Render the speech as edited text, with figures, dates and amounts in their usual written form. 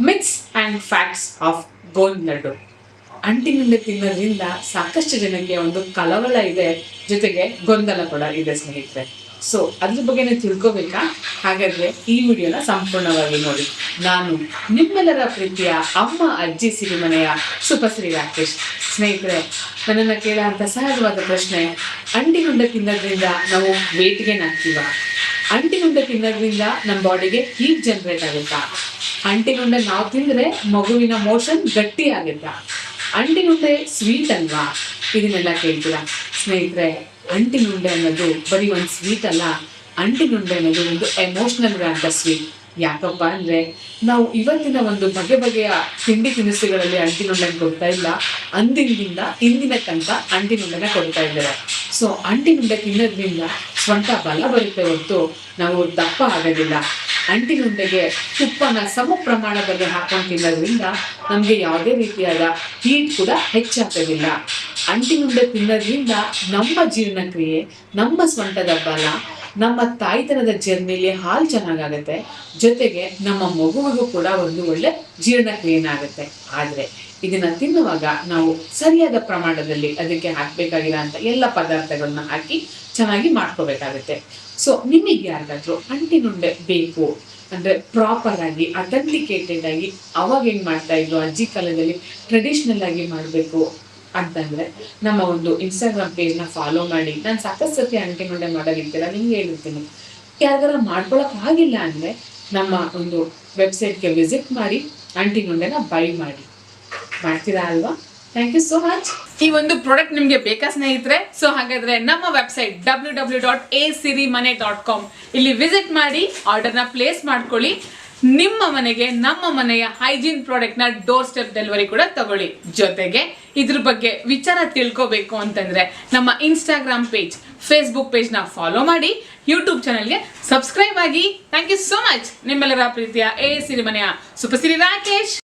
Myths and facts of gond laddu. ಅಂಟಿನುಂಡೆ ತಿನ್ನೋದ್ರಿಂದ ಸಾಕಷ್ಟು ಜನಕ್ಕೆ ಒಂದು ಕಳವಳ ಇದೆ, ಜೊತೆಗೆ ಗೊಂದಲ ಕೂಡ ಇದೆ ಸ್ನೇಹಿತರೆ. ಸೊ ಅದ್ರ ಬಗ್ಗೆ ತಿಳ್ಕೊಬೇಕಾ? ಹಾಗಾದ್ರೆ ಈ ವಿಡಿಯೋನ ಸಂಪೂರ್ಣವಾಗಿ ನೋಡಿ. ನಾನು ನಿಮ್ಮೆಲ್ಲರ ಪ್ರೀತಿಯ ಅಮ್ಮ ಅಜ್ಜಿ ಸಿರಿಮನೆಯ ಸುಪಶ್ರೀ ರಾಕೇಶ್. ಸ್ನೇಹಿತರೆ, ನನ್ನನ್ನು ಕೇಳುವಂಥ ಸಹಜವಾದ ಪ್ರಶ್ನೆ, ಅಂಟಿನುಂಡೆ ತಿನ್ನೋದ್ರಿಂದ ನಾವು ವೇಟ್ ಗೇನ್ ಆಗ್ತೀವ? ಅಂಟಿನುಂಡೆ ತಿನ್ನೋದ್ರಿಂದ ನಮ್ಮ ಬಾಡಿಗೆ ಹೀಟ್ ಜನರೇಟ್ ಆಗುತ್ತಾ? ಅಂಟಿನುಂಡೆ ನಾವು ತಿಂದರೆ ಮಗುವಿನ ಮೋಷನ್ ಗಟ್ಟಿ ಆಗುತ್ತಾ? ಅಂಟಿನುಂಡೆ ಸ್ವೀಟ್ ಅಲ್ವಾ? ಇದನ್ನೆಲ್ಲ ಕೇಳ್ತೀರಾ ಸ್ನೇಹಿತರೆ. ಅಂಟಿನುಂಡೆ ಅನ್ನೋದು ಬರೀ ಒಂದು ಸ್ವೀಟ್ ಅಲ್ಲ, ಅಂಟಿನುಂಡೆ ಅನ್ನೋದು ಒಂದು ಎಮೋಷನಲ್ ಅಂತ ಸ್ವೀಟ್. ಯಾಕಪ್ಪ ಅಂದರೆ ನಾವು ಇವತ್ತಿನ ಒಂದು ಬಗೆ ಬಗೆಯ ತಿಂಡಿ ತಿನಿಸುಗಳಲ್ಲಿ ಅಂಟಿನುಂಡೆ ಕೊಡ್ತಾ ಇಲ್ಲ, ಅಂದಿನಿಂದ ಇಂದಿನ ತನಕ ಅಂಟಿನುಂಡೆನ ಕೊಡ್ತಾ ಇದ್ದಾರೆ. ಸೊ ಅಂಟಿನುಂಡೆ ತಿನ್ನೋದ್ರಿಂದ ಸ್ವಂತ ಬಲ ಬರುತ್ತೆ ಹೊರತು ನಾವು ದಪ್ಪ ಆಗೋದಿಲ್ಲ. ಅಂಟಿನುಂಡೆಗೆ ತುಪ್ಪನ ಸಮ ಪ್ರಮಾಣದಲ್ಲಿ ಹಾಕೊಂಡು ತಿನ್ನೋದ್ರಿಂದ ನಮಗೆ ಯಾವುದೇ ರೀತಿಯಾದ ಹೀಟ್ ಕೂಡ ಹೆಚ್ಚಾಗೋದಿಲ್ಲ. ಅಂಟಿನುಂಡೆ ತಿನ್ನೋದ್ರಿಂದ ನಮ್ಮ ಜೀರ್ಣಕ್ರಿಯೆ, ನಮ್ಮ ಸ್ವಂಟದ ಬಲ, ನಮ್ಮ ತಾಯ್ತನದ ಜರ್ನಿಲಿ ಹಾಲು ಚೆನ್ನಾಗಾಗುತ್ತೆ, ಜೊತೆಗೆ ನಮ್ಮ ಮಗುವಿಗೂ ಕೂಡ ಒಂದು ಒಳ್ಳೆ ಜೀರ್ಣಕ್ರಿಯೆನಾಗುತ್ತೆ. ಆದರೆ ಇದನ್ನು ತಿನ್ನುವಾಗ ನಾವು ಸರಿಯಾದ ಪ್ರಮಾಣದಲ್ಲಿ ಅದಕ್ಕೆ ಹಾಕಬೇಕಾಗಿರೋ ಅಂತ ಎಲ್ಲ ಪದಾರ್ಥಗಳನ್ನ ಹಾಕಿ ಚೆನ್ನಾಗಿ ಮಾಡ್ಕೋಬೇಕಾಗುತ್ತೆ. ಸೊ ನಿಮಗೆ ಯಾರಿಗಾದ್ರೂ ಅಂಟಿನುಂಡೆ ಬೇಕು ಅಂದರೆ ಪ್ರಾಪರ್ ಆಗಿ ಅಥೆಂಟಿಕೇಟೆಡ್ ಆಗಿ ಅವಾಗ ಹೆಂಗೆ ಮಾಡ್ತಾ ಇದ್ರು ಅಜ್ಜಿ ಕಾಲದಲ್ಲಿ ಟ್ರೆಡಿಷ್ನಲ್ ಆಗಿ ಮಾಡಬೇಕು ಅಂತಂದರೆ ನಮ್ಮ ಒಂದು ಇನ್ಸ್ಟಾಗ್ರಾಮ್ ಪೇಜ್ನ ಫಾಲೋ ಮಾಡಿ. ನಾನು ಸಾಕಷ್ಟು ಸತಿ ಅಂಟಿನುಂಡೆ ಮಾಡೋದಿರ್ತೀರ ನಿಮ್ಗೆ ಹೇಳಿರ್ತೀನಿ. ಯಾರಿಗಾರ ಮಾಡ್ಕೊಳಕ್ ಆಗಿಲ್ಲ ಅಂದರೆ ನಮ್ಮ ಒಂದು ವೆಬ್ಸೈಟ್ಗೆ ವಿಸಿಟ್ ಮಾಡಿ ಅಂಟಿನುಂಡೆನ ಬೈ ಮಾಡ್ತೀರಾ ಅಲ್ವಾ? Thank you so much. ಈ ಒಂದು ಪ್ರಾಡಕ್ಟ್ ನಿಮಗೆ ಬೇಕಾ ಸ್ನೇಹಿತರೆ? ಸೊ ಹಾಗಾದ್ರೆ ನಮ್ಮ ವೆಬ್ಸೈಟ್ www.asirimane.com ಇಲ್ಲಿ ವಿಸಿಟ್ ಮಾಡಿ ಆರ್ಡರ್ನ ಪ್ಲೇಸ್ ಮಾಡ್ಕೊಳ್ಳಿ. ನಿಮ್ಮ ಮನೆಗೆ ನಮ್ಮ ಮನೆಯ ಹೈಜೀನ್ ಪ್ರಾಡಕ್ಟ್ನ ಡೋರ್ ಸ್ಟೆಪ್ ಡೆಲಿವರಿ ಕೂಡ ತಗೊಳ್ಳಿ. ಜೊತೆಗೆ ಇದ್ರ ಬಗ್ಗೆ ವಿಚಾರ ತಿಳ್ಕೋಬೇಕು ಅಂತಂದ್ರೆ ನಮ್ಮ ಇನ್ಸ್ಟಾಗ್ರಾಮ್ ಪೇಜ್, ಫೇಸ್ಬುಕ್ ಪೇಜ್ನ ಫಾಲೋ ಮಾಡಿ, ಯೂಟ್ಯೂಬ್ ಚಾನಲ್ಗೆ ಸಬ್ಸ್ಕ್ರೈಬ್ ಆಗಿ. Thank you so much. ನಿಮ್ಮೆಲ್ಲರ ಪ್ರೀತಿಯ ಸಿರಿಮನೆಯ ಸುಪಶ್ರೀ ರಾಕೇಶ್.